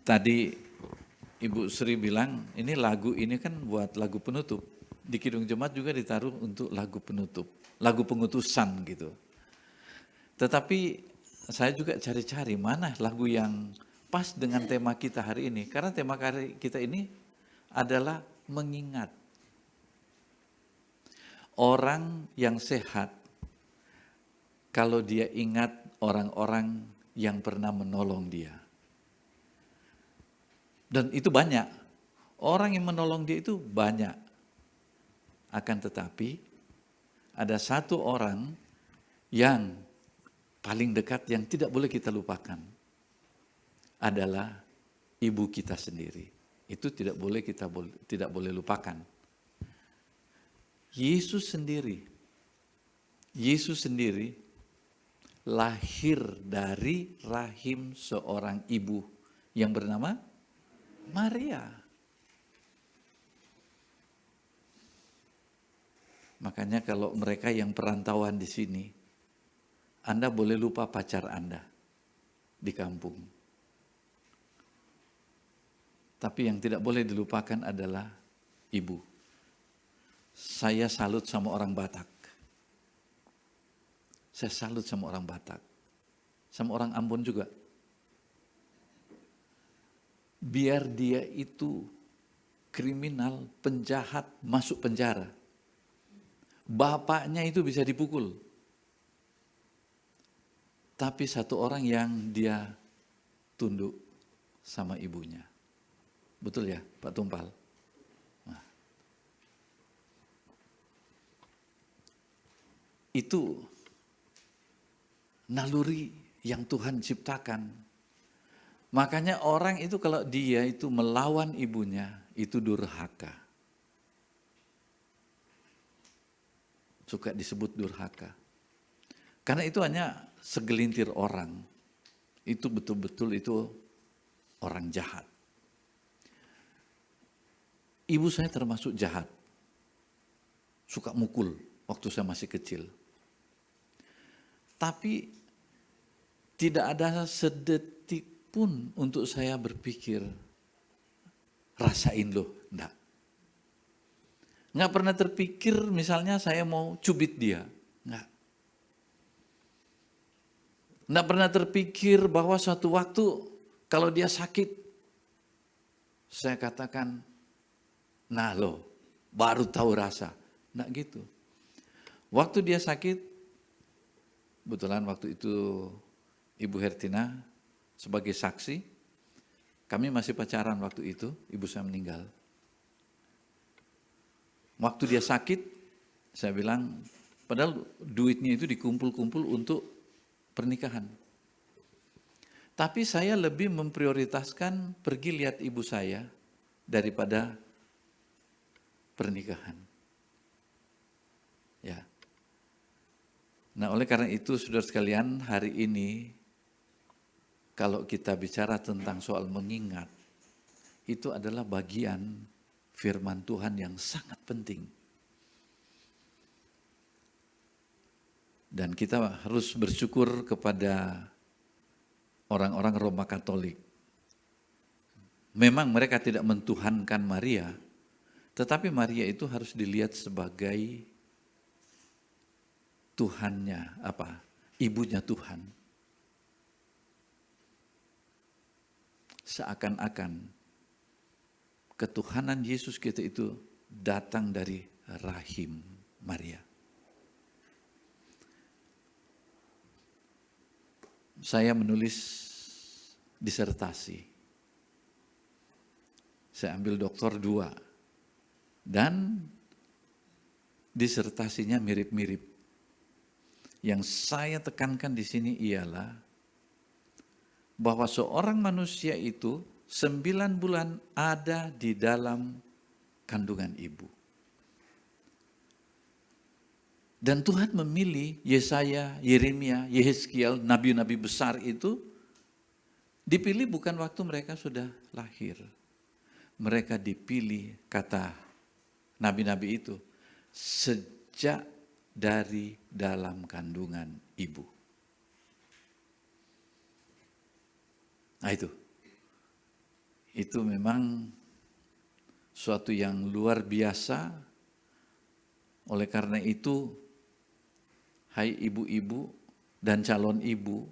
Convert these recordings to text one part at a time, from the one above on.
Tadi Ibu Sri bilang, ini lagu ini kan buat lagu penutup. Di Kidung Jemaat juga ditaruh untuk lagu penutup, lagu pengutusan gitu. Tetapi saya juga cari-cari mana lagu yang pas dengan tema kita hari ini. Karena tema kita ini adalah mengingat. Orang yang sehat, kalau dia ingat orang-orang yang pernah menolong dia. Dan itu banyak. Orang yang menolong dia itu banyak. Akan tetapi, ada satu orang yang paling dekat yang tidak boleh kita lupakan. Adalah ibu kita sendiri. Itu tidak boleh lupakan. Yesus sendiri lahir dari rahim seorang ibu yang bernama Maria. Makanya kalau mereka yang perantauan di sini, Anda boleh lupa pacar Anda di kampung. Tapi yang tidak boleh dilupakan adalah ibu. Saya salut sama orang Batak. Saya salut sama orang Batak. Sama orang Ambon juga. Biar dia itu kriminal, penjahat, masuk penjara. Bapaknya itu bisa dipukul. Tapi satu orang yang dia tunduk sama ibunya. Betul ya Pak Tumpal? Nah, itu naluri yang Tuhan ciptakan. Makanya orang itu kalau dia itu melawan ibunya, itu durhaka. Suka disebut durhaka. Karena itu hanya segelintir orang. Itu betul-betul itu orang jahat. Ibu saya termasuk jahat. Suka mukul waktu saya masih kecil. Tapi tidak ada sedetik pun untuk saya berpikir, rasain loh, enggak. Enggak pernah terpikir misalnya saya mau cubit dia, enggak. Enggak pernah terpikir bahwa suatu waktu kalau dia sakit, saya katakan, nah loh, baru tahu rasa. Enggak gitu. Waktu dia sakit, kebetulan waktu itu Ibu Hertina sebagai saksi, kami masih pacaran waktu itu, ibu saya meninggal. Waktu dia sakit, saya bilang, padahal duitnya itu dikumpul-kumpul untuk pernikahan. Tapi saya lebih memprioritaskan pergi lihat ibu saya daripada pernikahan. Ya. Nah, oleh karena itu saudara sekalian, hari ini kalau kita bicara tentang soal mengingat, itu adalah bagian firman Tuhan yang sangat penting. Dan kita harus bersyukur kepada orang-orang Roma Katolik. Memang mereka tidak mentuhankan Maria, tetapi Maria itu harus dilihat sebagai Tuhannya, ibunya Tuhan. Seakan-akan ketuhanan Yesus kita itu datang dari rahim Maria. Saya menulis disertasi. Saya ambil doktor 2. Dan disertasinya mirip-mirip. Yang saya tekankan di sini ialah bahwa seorang manusia itu 9 bulan ada di dalam kandungan ibu. Dan Tuhan memilih Yesaya, Yeremia, Yehezkiel, nabi-nabi besar itu dipilih bukan waktu mereka sudah lahir. Mereka dipilih, kata nabi-nabi itu, sejak dari dalam kandungan ibu. Nah itu. itu memang suatu yang luar biasa. Oleh karena itu, hai ibu-ibu dan calon ibu,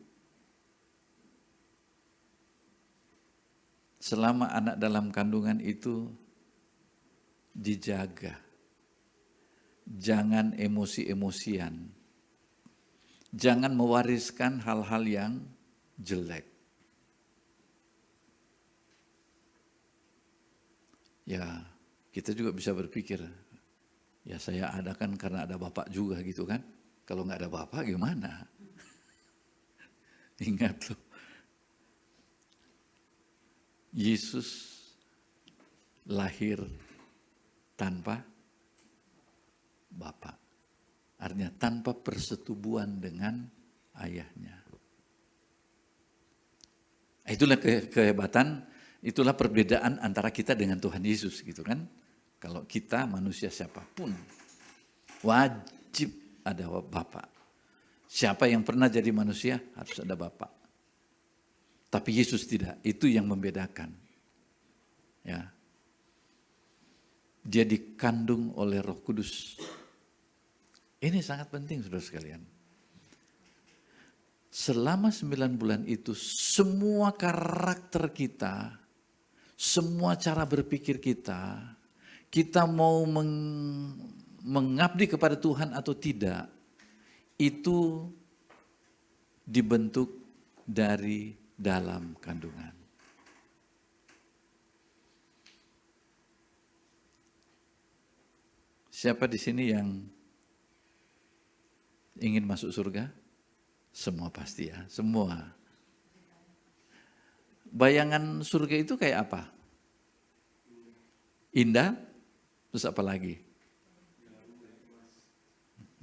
selama anak dalam kandungan itu dijaga. Jangan emosi-emosian. Jangan mewariskan hal-hal yang jelek. Ya, kita juga bisa berpikir, ya saya adakan karena ada bapak juga gitu kan. Kalau nggak ada bapak gimana? Ingat loh, Yesus lahir tanpa bapak. Artinya tanpa persetubuhan dengan ayahnya. Itulah kehebatan, itulah perbedaan antara kita dengan Tuhan Yesus gitu kan. Kalau kita manusia siapapun, wajib ada bapak. Siapa yang pernah jadi manusia harus ada bapak. Tapi Yesus tidak, itu yang membedakan. Ya. Dia dikandung oleh Roh Kudus. Ini sangat penting saudara sekalian. Selama 9 bulan itu semua karakter kita, semua cara berpikir kita mau mengabdi kepada Tuhan atau tidak, itu dibentuk dari dalam kandungan. Siapa di sini yang ingin masuk surga? Semua pasti ya, semua. Bayangan surga itu kayak apa? Indah, terus apa lagi?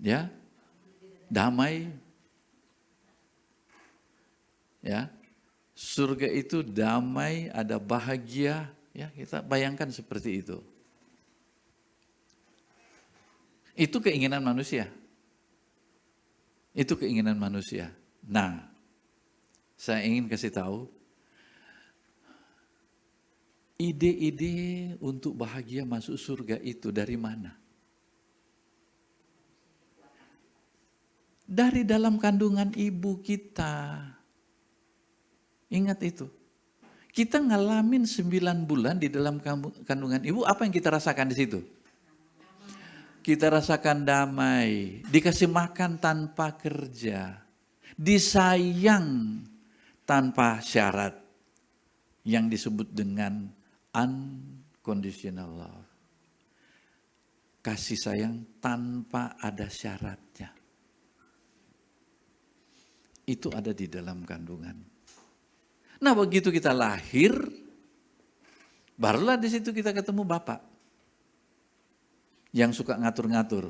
Ya, damai. Ya, surga itu damai, ada bahagia. Ya, kita bayangkan seperti itu. Itu keinginan manusia. Itu keinginan manusia. Nah, saya ingin kasih tahu, ide-ide untuk bahagia masuk surga itu dari mana? Dari dalam kandungan ibu kita. Ingat itu. Kita ngalamin 9 bulan di dalam kandungan ibu, apa yang kita rasakan di situ? Kita rasakan damai, dikasih makan tanpa kerja, disayang tanpa syarat, yang disebut dengan unconditional love. Kasih sayang tanpa ada syaratnya. Itu ada di dalam kandungan. Nah, begitu kita lahir, barulah di situ kita ketemu Bapak yang suka ngatur-ngatur.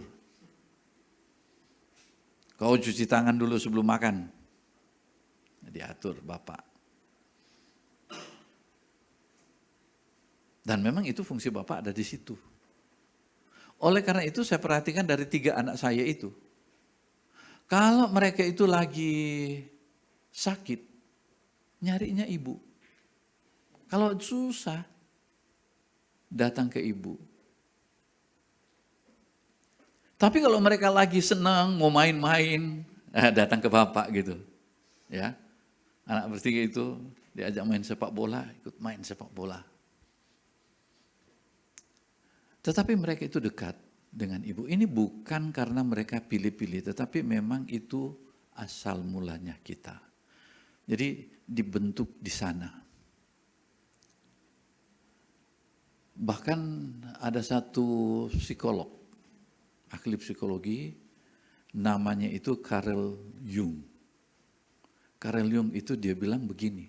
Kau cuci tangan dulu sebelum makan. Diatur Bapak. Dan memang itu fungsi Bapak ada di situ. Oleh karena itu saya perhatikan dari 3 anak saya itu. Kalau mereka itu lagi sakit, nyarinya ibu. Kalau susah, datang ke ibu. Tapi kalau mereka lagi senang, mau main-main, datang ke bapak gitu. Ya, anak bertiga itu diajak main sepak bola, ikut main sepak bola. Tetapi mereka itu dekat dengan ibu. Ini bukan karena mereka pilih-pilih, tetapi memang itu asal mulanya kita. Jadi dibentuk di sana. Bahkan ada satu psikolog, ahli psikologi, namanya itu Carl Jung. Carl Jung itu dia bilang begini,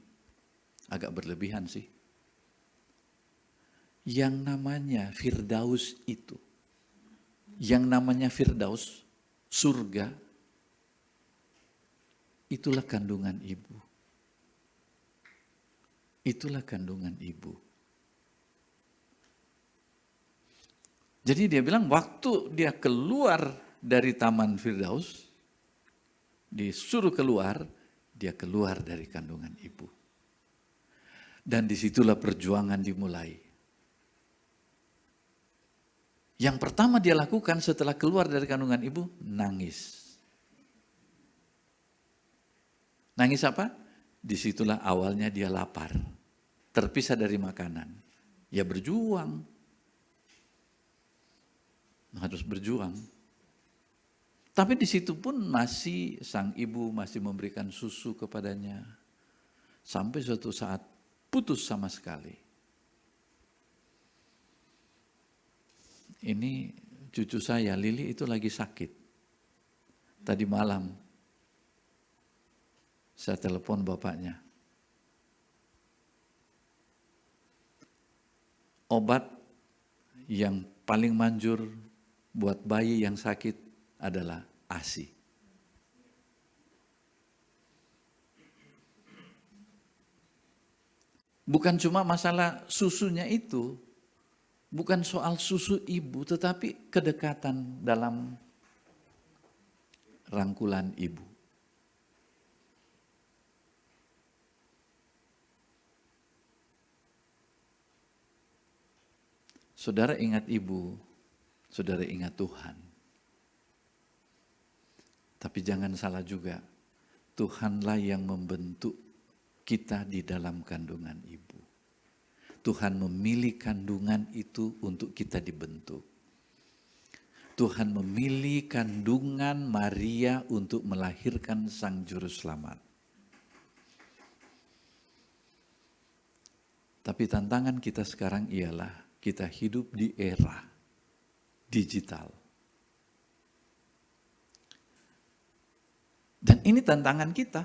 agak berlebihan sih. Yang namanya Firdaus itu, yang namanya Firdaus, surga, itulah kandungan ibu. Itulah kandungan ibu. Jadi dia bilang waktu dia keluar dari Taman Firdaus, disuruh keluar, dia keluar dari kandungan ibu. Dan disitulah perjuangan dimulai. Yang pertama dia lakukan setelah keluar dari kandungan ibu, nangis. Nangis apa? Disitulah awalnya dia lapar. Terpisah dari makanan. Ya berjuang. Harus berjuang. Tapi di situ pun masih sang ibu masih memberikan susu kepadanya. Sampai suatu saat putus sama sekali. Ini cucu saya, Lili itu lagi sakit. Tadi malam saya telepon bapaknya. Obat yang paling manjur buat bayi yang sakit adalah ASI. Bukan cuma masalah susunya itu, bukan soal susu ibu, tetapi kedekatan dalam rangkulan ibu. Saudara ingat ibu, saudara ingat Tuhan. Tapi jangan salah juga, Tuhanlah yang membentuk kita di dalam kandungan ibu. Tuhan memilih kandungan itu untuk kita dibentuk. Tuhan memilih kandungan Maria untuk melahirkan Sang Juru Selamat. Tapi tantangan kita sekarang ialah kita hidup di era digital. Dan ini tantangan kita.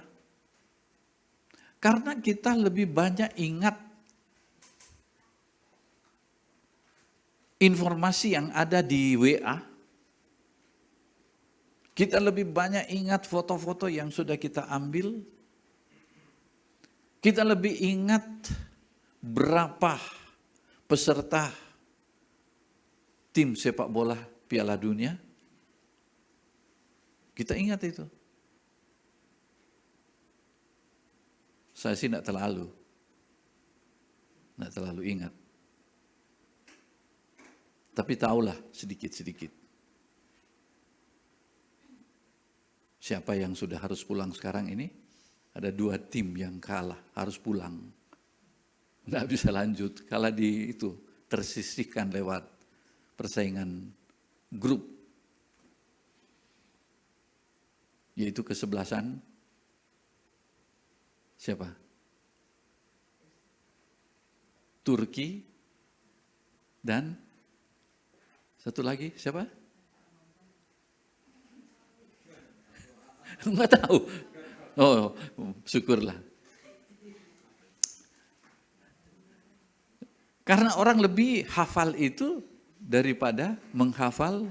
Karena kita lebih banyak ingat informasi yang ada di WA, kita lebih banyak ingat foto-foto yang sudah kita ambil, kita lebih ingat berapa peserta tim sepak bola Piala Dunia, kita ingat itu. Saya sih tidak terlalu ingat. Tapi tahulah sedikit-sedikit. Siapa yang sudah harus pulang sekarang ini? Ada 2 tim yang kalah, harus pulang. Tidak bisa lanjut, kalah di itu, tersisihkan lewat persaingan grup. Yaitu kesebelasan, siapa? Turki dan satu lagi siapa? Enggak tahu. Oh, syukurlah. Karena orang lebih hafal itu daripada menghafal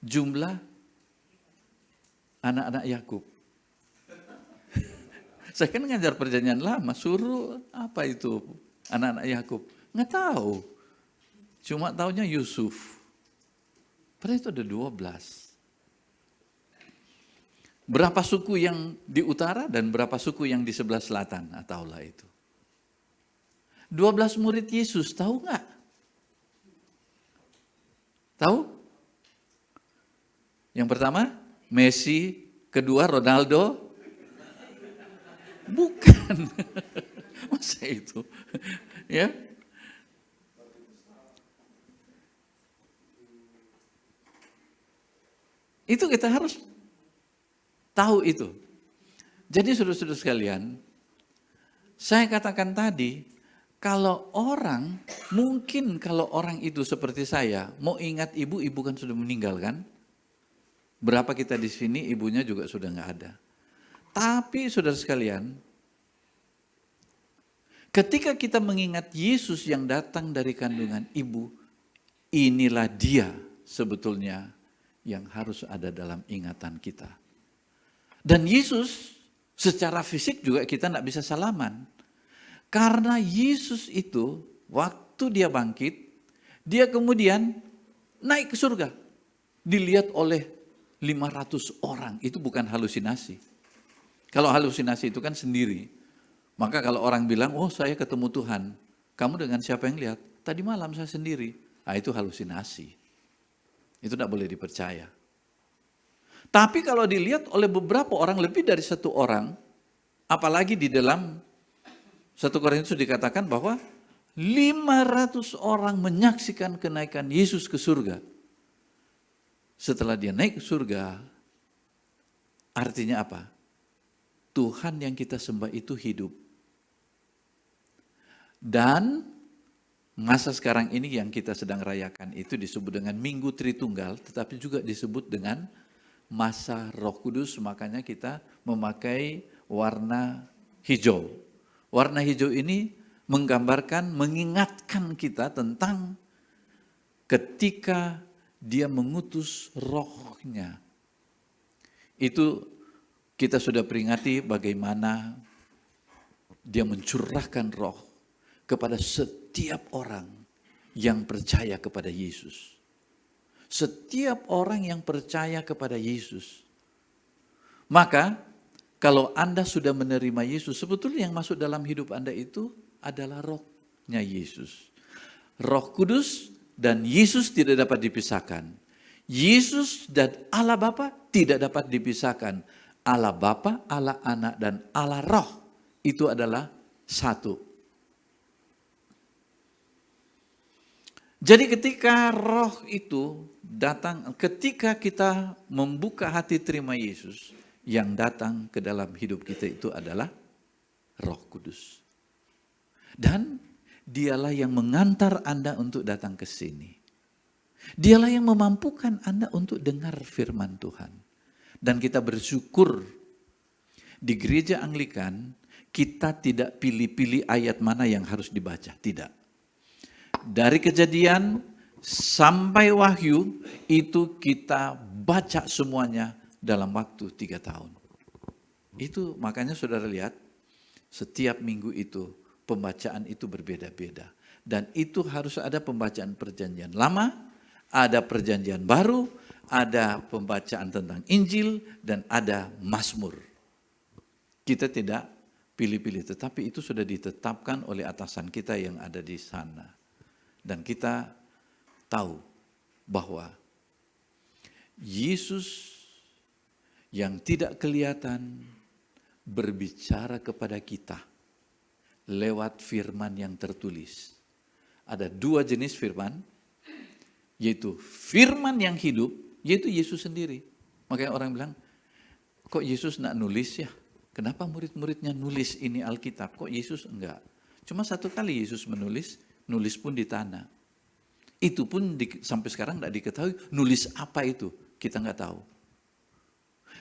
jumlah anak-anak Yakub. Saya kan ngajar perjanjian lama, suruh apa itu anak-anak Yakub? Enggak tahu. Cuma taunya Yusuf. Padahal itu ada 12. Berapa suku yang di utara dan berapa suku yang di sebelah selatan? Nah, tahulah itu. 12 murid Yesus, tahu nggak? Tahu? Yang pertama, Messi. Kedua, Ronaldo. Bukan. Masa itu? Ya. Itu kita harus tahu itu. Jadi saudara-saudara sekalian, saya katakan tadi, mungkin kalau orang itu seperti saya, mau ingat ibu kan sudah meninggal kan? Berapa kita di sini, ibunya juga sudah nggak ada. Tapi saudara sekalian, ketika kita mengingat Yesus yang datang dari kandungan ibu, inilah dia sebetulnya yang harus ada dalam ingatan kita. Dan Yesus secara fisik juga kita tidak bisa salaman. Karena Yesus itu waktu dia bangkit, dia kemudian naik ke surga. Dilihat oleh 500 orang, itu bukan halusinasi. Kalau halusinasi itu kan sendiri. Maka kalau orang bilang, oh saya ketemu Tuhan, kamu dengan siapa yang lihat? Tadi malam saya sendiri. Nah, itu halusinasi. Itu tidak boleh dipercaya. Tapi kalau dilihat oleh beberapa orang, lebih dari satu orang, apalagi di dalam 1 Korintus dikatakan bahwa 500 orang menyaksikan kenaikan Yesus ke surga. Setelah dia naik ke surga, artinya apa? Tuhan yang kita sembah itu hidup. Dan masa sekarang ini yang kita sedang rayakan itu disebut dengan Minggu Tritunggal, tetapi juga disebut dengan masa Roh Kudus, makanya kita memakai warna hijau. Warna hijau ini menggambarkan, mengingatkan kita tentang ketika dia mengutus rohnya. Itu kita sudah peringati bagaimana dia mencurahkan roh kepada setiap orang yang percaya kepada Yesus. Setiap orang yang percaya kepada Yesus. Maka kalau Anda sudah menerima Yesus, sebetulnya yang masuk dalam hidup Anda itu adalah rohnya Yesus. Roh Kudus dan Yesus tidak dapat dipisahkan. Yesus dan Allah Bapa tidak dapat dipisahkan. Allah Bapa, Allah Anak, dan Allah Roh itu adalah satu. Jadi ketika roh itu datang, ketika kita membuka hati terima Yesus, yang datang ke dalam hidup kita itu adalah Roh Kudus. Dan dialah yang mengantar Anda untuk datang ke sini. Dialah yang memampukan Anda untuk dengar firman Tuhan. Dan kita bersyukur di gereja Anglikan kita tidak pilih-pilih ayat mana yang harus dibaca, tidak. Dari Kejadian sampai Wahyu itu kita baca semuanya dalam waktu 3 tahun. Itu makanya saudara lihat setiap minggu itu pembacaan itu berbeda-beda. Dan itu harus ada pembacaan perjanjian lama, ada perjanjian baru, ada pembacaan tentang Injil, dan ada Mazmur. Kita tidak pilih-pilih, tetapi itu sudah ditetapkan oleh atasan kita yang ada di sana. Dan kita tahu bahwa Yesus yang tidak kelihatan berbicara kepada kita lewat firman yang tertulis. Ada 2 jenis firman, yaitu firman yang hidup, yaitu Yesus sendiri. Makanya orang bilang, kok Yesus enggak nulis ya? Kenapa murid-muridnya nulis ini Alkitab? Kok Yesus enggak? Cuma 1 kali Yesus menulis, nulis pun di tanah. Itu pun sampai sekarang enggak diketahui nulis apa itu, kita enggak tahu.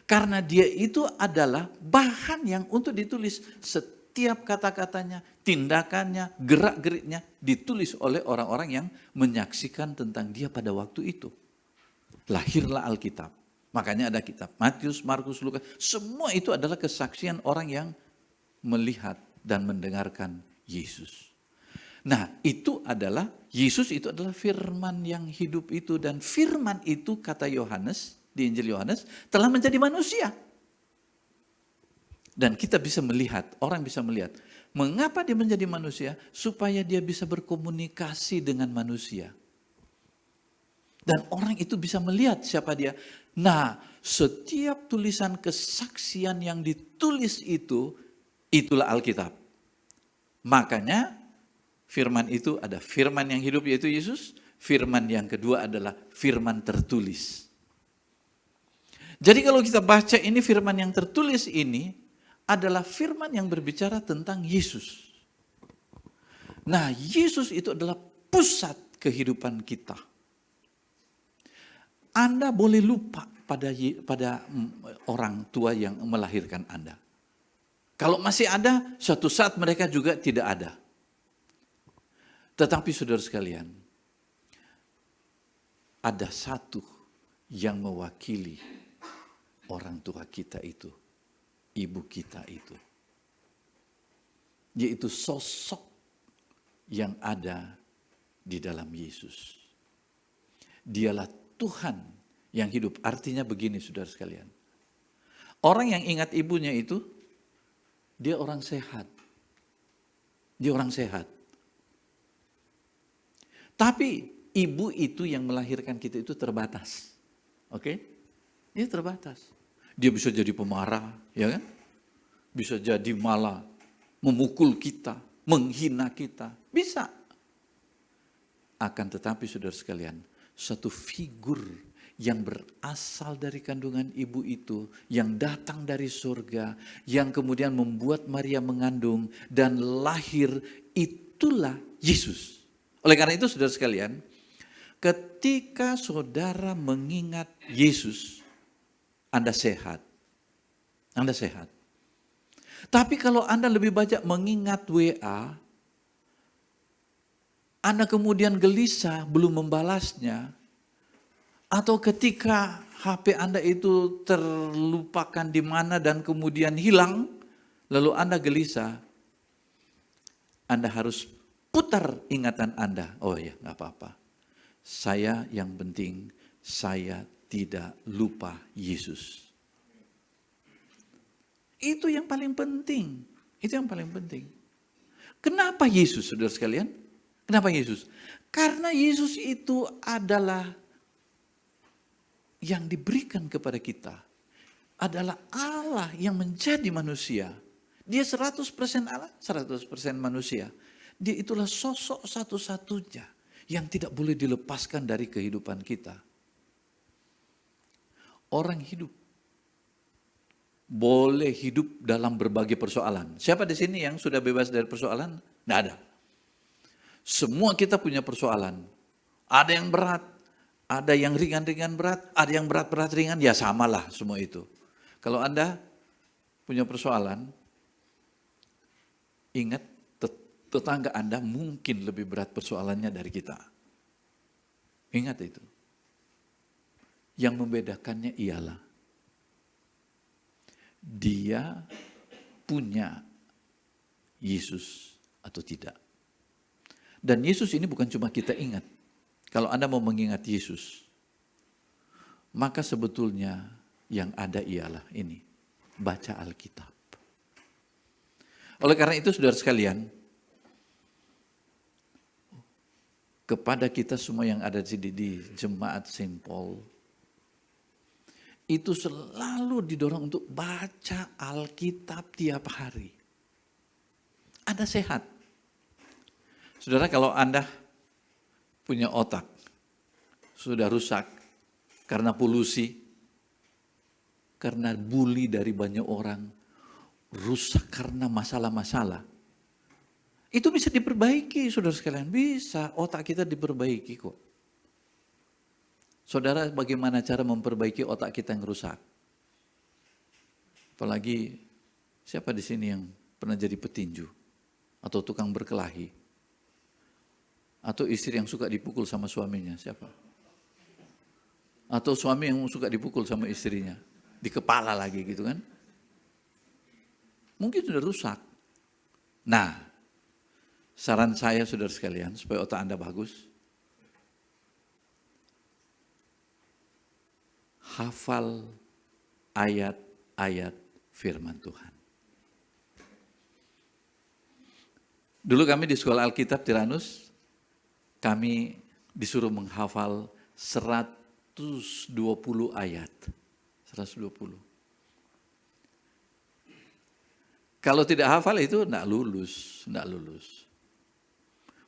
Karena dia itu adalah bahan yang untuk ditulis. Setiap kata-katanya, tindakannya, gerak-geriknya ditulis oleh orang-orang yang menyaksikan tentang dia pada waktu itu. Lahirlah Alkitab. Makanya ada kitab Matius, Markus, Lukas. Semua itu adalah kesaksian orang yang melihat dan mendengarkan Yesus. Nah, itu adalah, Yesus itu adalah firman yang hidup itu. Dan firman itu, kata Yohanes, di Injil Yohanes, telah menjadi manusia. Dan kita bisa melihat, orang bisa melihat, mengapa dia menjadi manusia? Supaya dia bisa berkomunikasi dengan manusia. Dan orang itu bisa melihat siapa dia. Nah, setiap tulisan kesaksian yang ditulis itu, itulah Alkitab. Makanya, firman itu ada firman yang hidup yaitu Yesus. Firman yang kedua adalah firman tertulis. Jadi kalau kita baca ini firman yang tertulis ini adalah firman yang berbicara tentang Yesus. Nah, Yesus itu adalah pusat kehidupan kita. Anda boleh lupa pada orang tua yang melahirkan Anda. Kalau masih ada, suatu saat mereka juga tidak ada. Tetapi saudara sekalian, ada satu yang mewakili orang tua kita itu, ibu kita itu. Yaitu sosok yang ada di dalam Yesus. Dialah Tuhan yang hidup. Artinya begini saudara sekalian. Orang yang ingat ibunya itu, dia orang sehat. Dia orang sehat. Tapi ibu itu yang melahirkan kita itu terbatas. Oke? Dia terbatas. Dia bisa jadi pemarah, ya kan? Bisa jadi malah memukul kita, menghina kita. Bisa. Akan tetapi saudara sekalian, satu figur yang berasal dari kandungan ibu itu, yang datang dari surga, yang kemudian membuat Maria mengandung dan lahir, itulah Yesus. Oleh karena itu saudara sekalian, ketika saudara mengingat Yesus, Anda sehat. Anda sehat. Tapi kalau Anda lebih banyak mengingat WA, Anda kemudian gelisah, belum membalasnya, atau ketika HP Anda itu terlupakan di mana dan kemudian hilang, lalu Anda gelisah, Anda harus putar ingatan Anda. Oh ya, nggak apa-apa. Saya yang penting, saya tidak lupa Yesus. Itu yang paling penting. Itu yang paling penting. Kenapa Yesus, saudara sekalian? Kenapa Yesus? Karena Yesus itu adalah yang diberikan kepada kita. Adalah Allah yang menjadi manusia. Dia 100% Allah, 100% manusia. Dia itulah sosok satu-satunya yang tidak boleh dilepaskan dari kehidupan kita. Orang hidup boleh hidup dalam berbagai persoalan. Siapa di sini yang sudah bebas dari persoalan? Tidak ada. Semua kita punya persoalan. Ada yang berat, ada yang ringan-ringan berat, ada yang berat-berat ringan, ya samalah semua itu. Kalau Anda punya persoalan, ingat tetangga Anda mungkin lebih berat persoalannya dari kita. Ingat itu. Yang membedakannya ialah dia punya Yesus atau tidak. Dan Yesus ini bukan cuma kita ingat. Kalau Anda mau mengingat Yesus, maka sebetulnya yang ada ialah ini. Baca Alkitab. Oleh karena itu saudara sekalian, kepada kita semua yang ada di Jemaat Saint Paul, itu selalu didorong untuk baca Alkitab tiap hari. Anda sehat. Saudara, kalau Anda punya otak, sudah rusak karena polusi, karena bully dari banyak orang, rusak karena masalah-masalah, itu bisa diperbaiki, saudara sekalian. Bisa, otak kita diperbaiki kok. Saudara, bagaimana cara memperbaiki otak kita yang rusak? Apalagi, siapa di sini yang pernah jadi petinju? Atau tukang berkelahi? Atau istri yang suka dipukul sama suaminya, siapa? Atau suami yang suka dipukul sama istrinya? Di kepala lagi gitu kan? Mungkin sudah rusak. Nah, saran saya saudara sekalian, supaya otak Anda bagus, hafal ayat-ayat firman Tuhan. Dulu kami di sekolah Alkitab Tiranus, kami disuruh menghafal 120 ayat. 120. Kalau tidak hafal itu enggak lulus.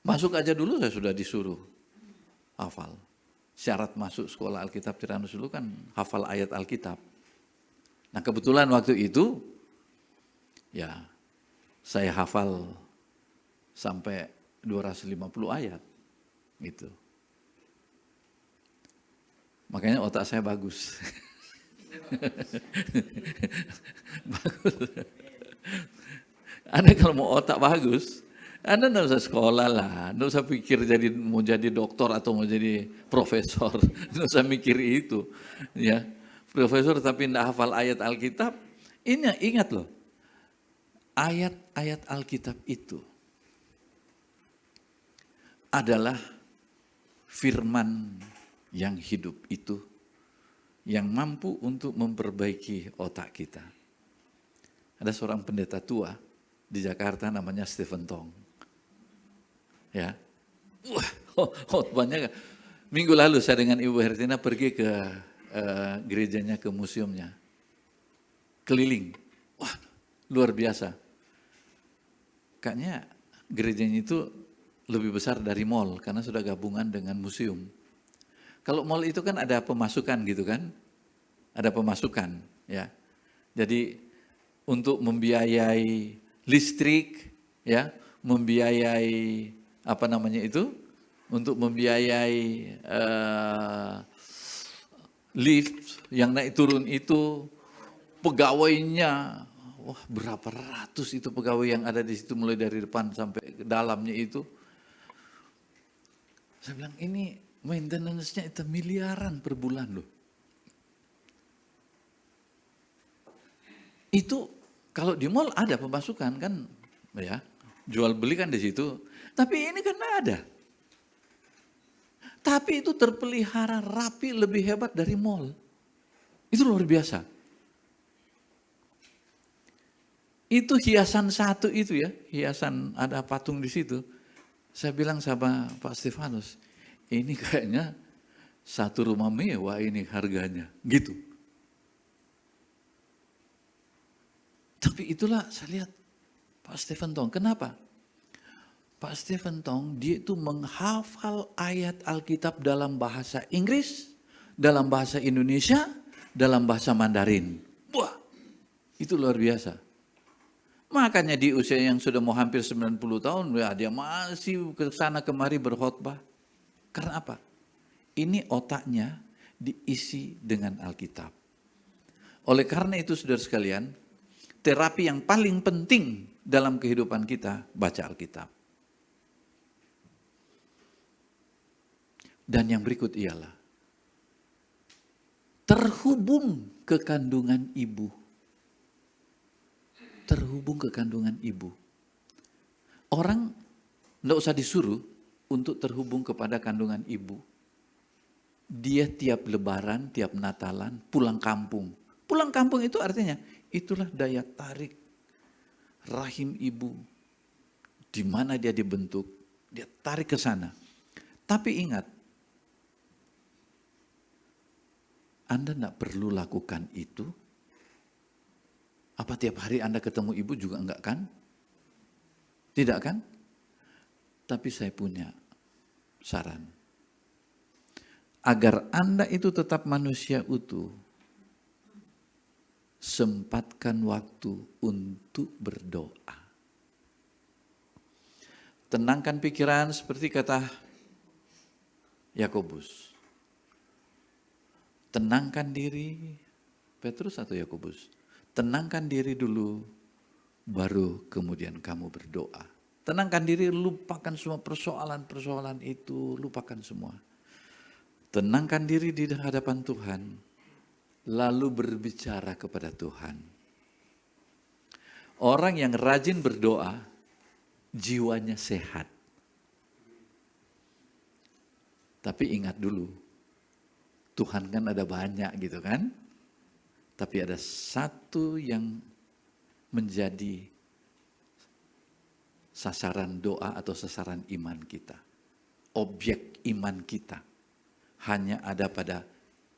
Masuk aja dulu saya sudah disuruh hafal. Syarat masuk sekolah Alkitab Tiranus dulu kan hafal ayat Alkitab. Nah kebetulan waktu itu ya saya hafal sampai 250 ayat gitu. Makanya otak saya bagus. Bagus. Anda kalau mau otak bagus, Anda tidak usah sekolah lah, tidak usah pikir mau jadi doktor atau mau jadi profesor, tidak usah mikir itu, ya. Profesor tapi tidak hafal ayat Alkitab, ini ingat loh, ayat-ayat Alkitab itu adalah firman yang hidup itu, yang mampu untuk memperbaiki otak kita. Ada seorang pendeta tua di Jakarta namanya Stephen Tong. Ya, wah, khotbahnya. Minggu lalu saya dengan Ibu Hertina pergi ke gerejanya, ke museumnya, keliling. Wah, luar biasa. Kayaknya gerejanya itu lebih besar dari mall karena sudah gabungan dengan museum. Kalau mall itu kan ada pemasukan gitu kan, ada pemasukan ya. Jadi untuk membiayai listrik ya, membiayai apa namanya itu, untuk membiayai lift yang naik turun itu, pegawainya, wah berapa ratus itu pegawai yang ada di situ mulai dari depan sampai ke dalamnya itu. Saya bilang ini maintenance-nya itu miliaran per bulan loh. Itu kalau di mall ada pemasukan kan, ya jual beli kan di situ. Tapi ini kan ada. Tapi itu terpelihara rapi, lebih hebat dari mall. Itu luar biasa. Itu hiasan satu itu ya, hiasan ada patung di situ. Saya bilang sama Pak Stefanus, ini kayaknya satu rumah mewah ini harganya, gitu. Tapi itulah saya lihat Pak Stephen Tong, kenapa? Pak Stephen Tong dia itu menghafal ayat Alkitab dalam bahasa Inggris, dalam bahasa Indonesia, dalam bahasa Mandarin. Wah, itu luar biasa. Makanya di usia yang sudah mau hampir 90 tahun, ya dia masih ke sana kemari berkhotbah. Karena apa? Ini otaknya diisi dengan Alkitab. Oleh karena itu saudara sekalian, terapi yang paling penting dalam kehidupan kita, baca Alkitab. Dan yang berikut ialah, terhubung ke kandungan ibu. Terhubung ke kandungan ibu. Orang tidak usah disuruh untuk terhubung kepada kandungan ibu. Dia tiap lebaran, tiap natalan, pulang kampung. Pulang kampung itu artinya, itulah daya tarik rahim ibu. Di mana dia dibentuk, dia tarik ke sana. Tapi ingat, Anda tidak perlu lakukan itu. Apa tiap hari Anda ketemu ibu juga enggak kan? Tidak kan? Tapi saya punya saran. Agar Anda itu tetap manusia utuh, sempatkan waktu untuk berdoa. Tenangkan pikiran seperti kata Yakobus. Tenangkan diri, Petrus atau Yakobus? Tenangkan diri dulu, baru kemudian kamu berdoa. Tenangkan diri, lupakan semua persoalan-persoalan itu, lupakan semua. Tenangkan diri di hadapan Tuhan, lalu berbicara kepada Tuhan. Orang yang rajin berdoa, jiwanya sehat. Tapi ingat dulu, Tuhan kan ada banyak gitu kan. Tapi ada satu yang menjadi sasaran doa atau sasaran iman kita. Objek iman kita hanya ada pada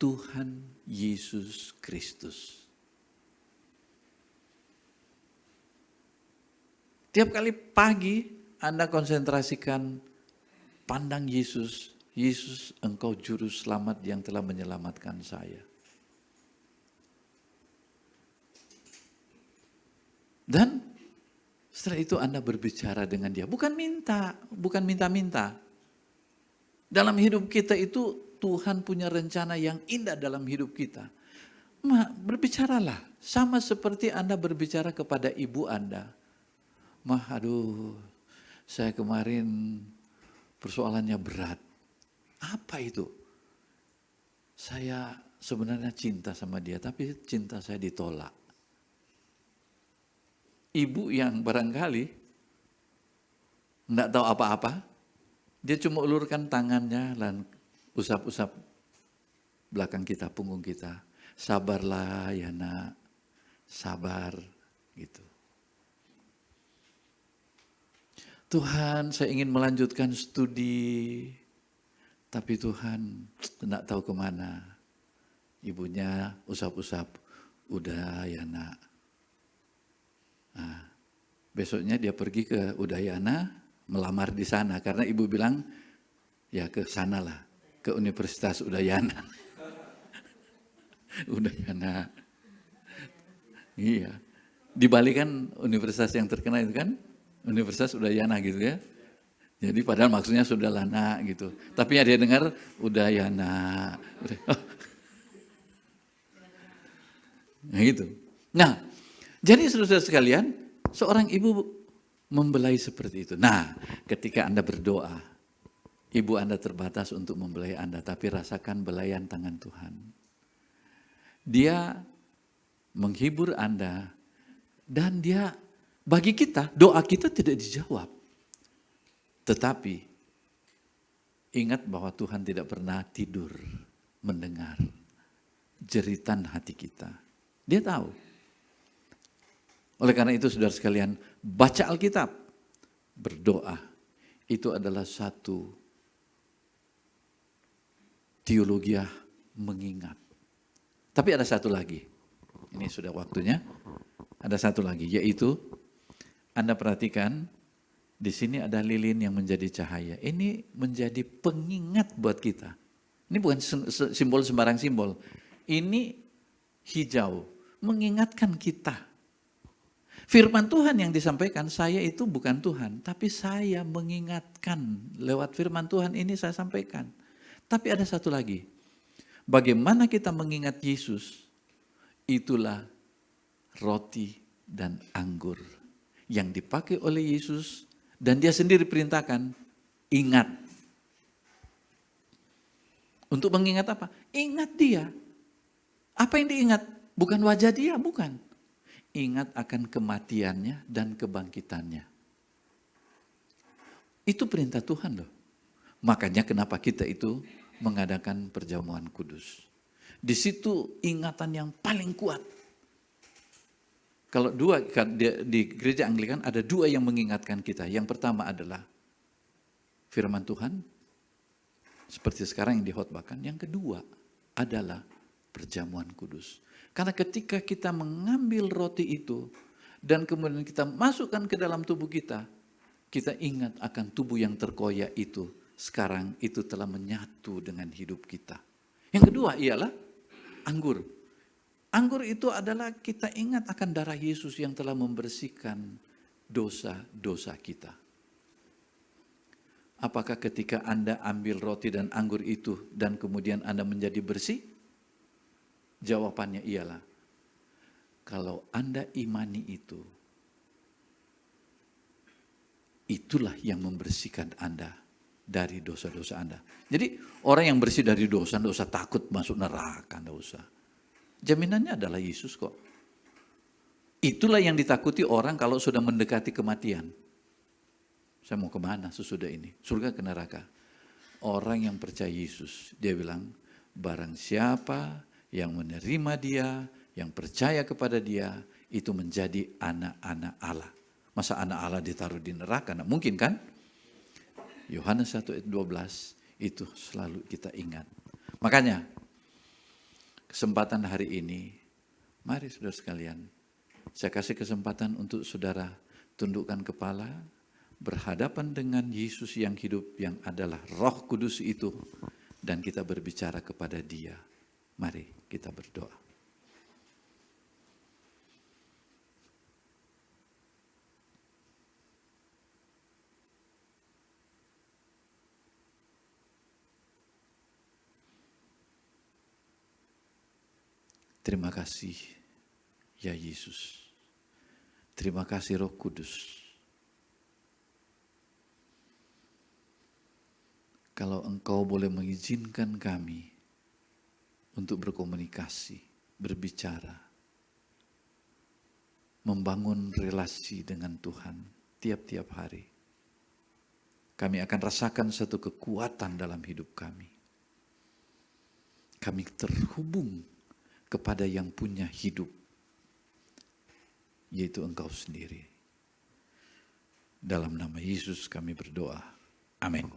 Tuhan Yesus Kristus. Tiap kali pagi Anda konsentrasikan, pandang Yesus. Yesus, Engkau juru selamat yang telah menyelamatkan saya. Dan setelah itu Anda berbicara dengan dia. Bukan minta-minta. Dalam hidup kita itu Tuhan punya rencana yang indah dalam hidup kita. Berbicaralah. Sama seperti Anda berbicara kepada ibu Anda. Aduh, saya kemarin persoalannya berat. Apa itu? Saya sebenarnya cinta sama dia, tapi cinta saya ditolak. Ibu yang barangkali tidak tahu apa-apa, dia cuma ulurkan tangannya dan usap-usap belakang kita, punggung kita. Sabarlah ya nak, sabar gitu. Tuhan, saya ingin melanjutkan studi, tapi Tuhan tidak tahu kemana. Ibunya usap-usap, udah ya nak. Nah, besoknya dia pergi ke Udayana, melamar di sana. Karena ibu bilang, ya ke sana lah, ke Universitas Udayana. Udayana. Iya. Di Bali kan universitas yang terkenal itu kan, Universitas Udayana gitu ya. Jadi padahal maksudnya sudah lana gitu. Tapi ya dia dengar Udayana. Nah gitu. Nah, jadi saudara sekalian, seorang ibu membelai seperti itu. Nah, ketika Anda berdoa, ibu Anda terbatas untuk membelai Anda, tapi rasakan belayan tangan Tuhan. Dia menghibur Anda, dan dia, bagi kita, doa kita tidak dijawab. Tetapi, ingat bahwa Tuhan tidak pernah tidur mendengar jeritan hati kita. Dia tahu. Oleh karena itu saudara sekalian, baca Alkitab, berdoa, itu adalah satu teologi mengingat. Tapi ada satu lagi, ini sudah waktunya, ada satu lagi, yaitu Anda perhatikan, di sini ada lilin yang menjadi cahaya. Ini menjadi pengingat buat kita. Ini bukan simbol sembarang simbol. Ini hijau, mengingatkan kita. Firman Tuhan yang disampaikan, saya itu bukan Tuhan, tapi saya mengingatkan. Lewat firman Tuhan ini saya sampaikan. Tapi ada satu lagi, bagaimana kita mengingat Yesus, itulah roti dan anggur yang dipakai oleh Yesus, dan dia sendiri perintahkan, ingat. Untuk mengingat apa? Ingat dia. Apa yang diingat? Bukan wajah dia, bukan. Ingat akan kematiannya dan kebangkitannya. Itu perintah Tuhan loh. Makanya kenapa kita itu mengadakan perjamuan kudus. Di situ ingatan yang paling kuat. Kalau dua, di gereja Anglikan ada dua yang mengingatkan kita. Yang pertama adalah firman Tuhan, seperti sekarang yang dikhotbahkan. Yang kedua adalah perjamuan kudus. Karena ketika kita mengambil roti itu, dan kemudian kita masukkan ke dalam tubuh kita, kita ingat akan tubuh yang terkoyak itu. Sekarang itu telah menyatu dengan hidup kita. Yang kedua ialah anggur. Anggur itu adalah kita ingat akan darah Yesus yang telah membersihkan dosa-dosa kita. Apakah ketika Anda ambil roti dan anggur itu dan kemudian Anda menjadi bersih? Jawabannya ialah, kalau Anda imani itu, itulah yang membersihkan Anda dari dosa-dosa Anda. Jadi orang yang bersih dari dosa, tidak usah takut masuk neraka, tidak usah. Jaminannya adalah Yesus kok. Itulah yang ditakuti orang kalau sudah mendekati kematian. Saya mau kemana sesudah ini? Surga ke neraka. Orang yang percaya Yesus, dia bilang, barang siapa yang menerima dia, yang percaya kepada dia, itu menjadi anak-anak Allah. Masa anak Allah ditaruh di neraka? Nah, mungkin kan? Yohanes 1 ayat 12 itu selalu kita ingat. Makanya, kesempatan hari ini, mari saudara sekalian, saya kasih kesempatan untuk saudara tundukkan kepala, berhadapan dengan Yesus yang hidup, yang adalah Roh Kudus itu, dan kita berbicara kepada Dia. Mari kita berdoa. Terima kasih ya Yesus. Terima kasih Roh Kudus. Kalau Engkau boleh mengizinkan kami untuk berkomunikasi, berbicara, membangun relasi dengan Tuhan tiap-tiap hari. Kami akan rasakan satu kekuatan dalam hidup kami. Kami terhubung kepada yang punya hidup, yaitu Engkau sendiri. Dalam nama Yesus kami berdoa. Amin.